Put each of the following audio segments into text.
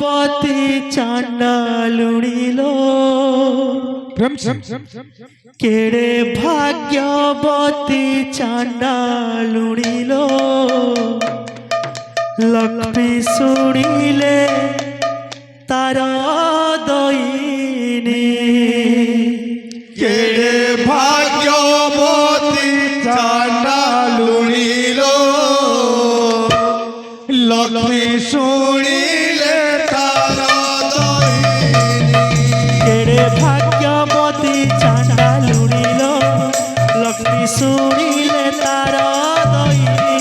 ভাগ্যবতী চান্ডালুড়িলো কেড়ে ভাগ্যবতী চান্ডালুড়িলো লক্ষ্মী শুনিলে তার দইনি কেড়ে ভাগ্যবতী চান্ডালুড়িলো লক্ষ্মী শুনিলে তার দইনি কেড়ে ভাগ্যবতী চান্ডালুড়িলো লক্ষ্মী শুনিলে তার দইনি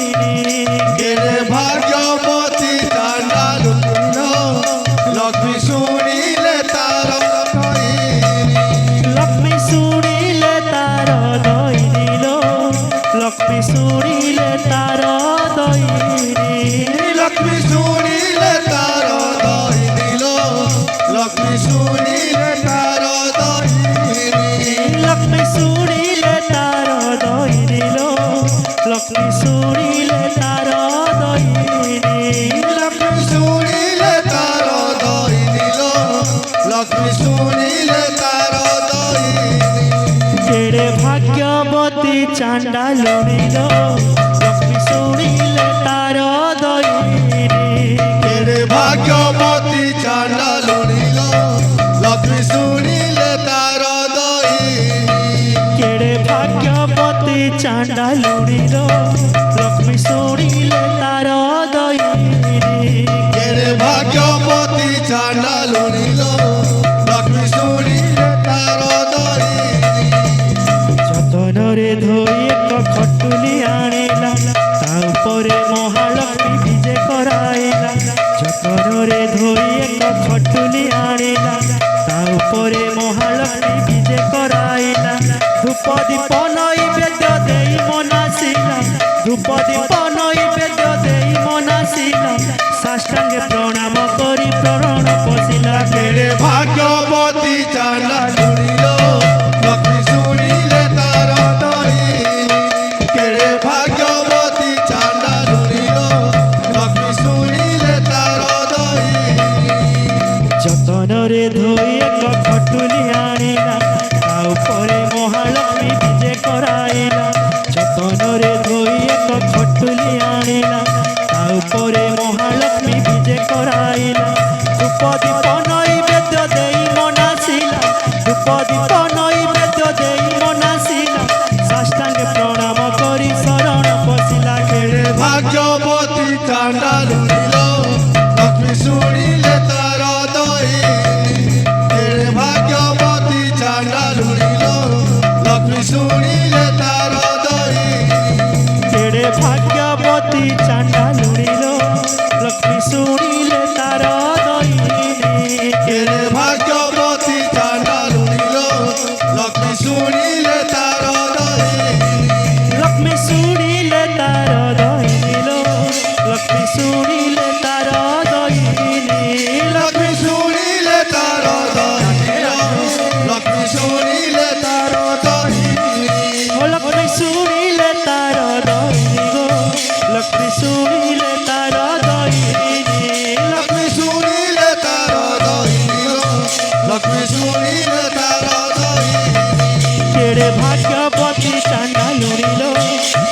কেড়ে ভাগ্যবতী চান্ডালুড়িলো লক্ষ্মী শুনিলে তার দইনি লক্ষ্মী শুনিলে তার দইনিলো লক্ষ্মী শুনিলে তার দইনি লক্ষ্মী শুনিলে তার দইনিলো লক্ষ্মী শুনিলে তার দইনি লক্ষ্মী শুনিলে তার দইনিলো লক্ষ্মী শুনিলে তার দইনি লক্ষ্মী শুনিলে তার দইনিলো লক্ষ্মী শুনিলে তার দইনি কেড়ে ভাগ্যবতী চান্ডালুড়িলো লক্ষ্মী শুনিলে তার দইনি কেড়ে ভাগ্যবতী চান্ডালুড়িলো লক্ষ্মী শুনিলে তার দইনি কেড়ে ভাগ্যবতী চান্ডালুড়িলো লক্ষ্মী শুনিলে তার দইনি কেড়ে ভাগ্যবতী চান্ডালুড়িলো লক্ষ্মী শুনিলে তার দইনি যতনরে ধোই এক খটুলি আনিলা তা উপরে মহালক্ষ্মী বিজে করাইলা যতনরে ধোই এক খটুলি আনিলা তা উপরে মহালক্ষ্মী বিজে করাইলা ধূপ দীপ নৈবেদ্য দেই মনাসিলা ধূপ দীপ নৈবেদ্য দেই মনাসিলা সাষ্টাঙ্গে প্রণাম করি প্রণন পশিলা কেড়ে ভাগ্যবতী চান্ডালুড়িলো লক্ষ্মী শুনিলে তার দইনি কেড়ে ভাগ্যবতী চান্ডালুড়িলো লক্ষ্মী শুনিলে তার দইনি যতনরে ধোই এক খটুলি আনিলা তা উপরে মহালক্ষ্মী বিজে করাইলা যতনরে ধোই এক খটুলি আনিলা তা উপরে মহালক্ষ্মী বিজে করাইলা ধূপ দীপ নৈবেদ্য দেই মনাসিলা ধূপ দীপ নৈবেদ্য দেই মনাসিলা সাষ্টাঙ্গে প্রণাম করি শরণ পশিলা কেড়ে ভাগ্যবতী চান্ডালুড়িলো লক্ষ্মী শুনিলে তার দইনি কেড়ে ভাগ্যবতী চান্ডালুড়িলো লক্ষ্মী শুনিলে তার দইনি কেড়ে ভাগ্যবতী চান্ডালুড়িলো লক্ষ্মী শুনিলে তার দইনি কেড়ে ভাগ্যবতী চান্ডালুড়িলো লক্ষ্মী শুনিলে তার দইনি লক্ষ্মী শুনিলে তার দইনিলো লক্ষ্মী শুনিলে তার দইনি লক্ষ্মী শুনিলে তার দইনিলো লক্ষ্মী শুনিলে তার দইনি ও লক্ষ্মী শুনিলে তার দইনি গো লক্ষ্মী শুনিলে তার দইনি লক্ষ্মী শুনিলে তার দইনিলো লক্ষ্মী শুনিলে তার দইনি কেড়ে ভাগ্যবতী চান্ডালুড়িলো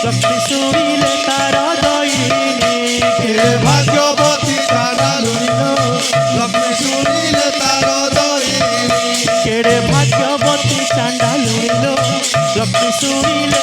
লক্ষ্মী শুনিলে তার দইনি কেড়ে ভাগ্যবতী চান্ডালুড়িলো লক্ষ্মী শুনিলে তার দইনি কেড়ে ভাগ্যবতী চান্ডালুড়িলো লক্ষ্মী শুনিলে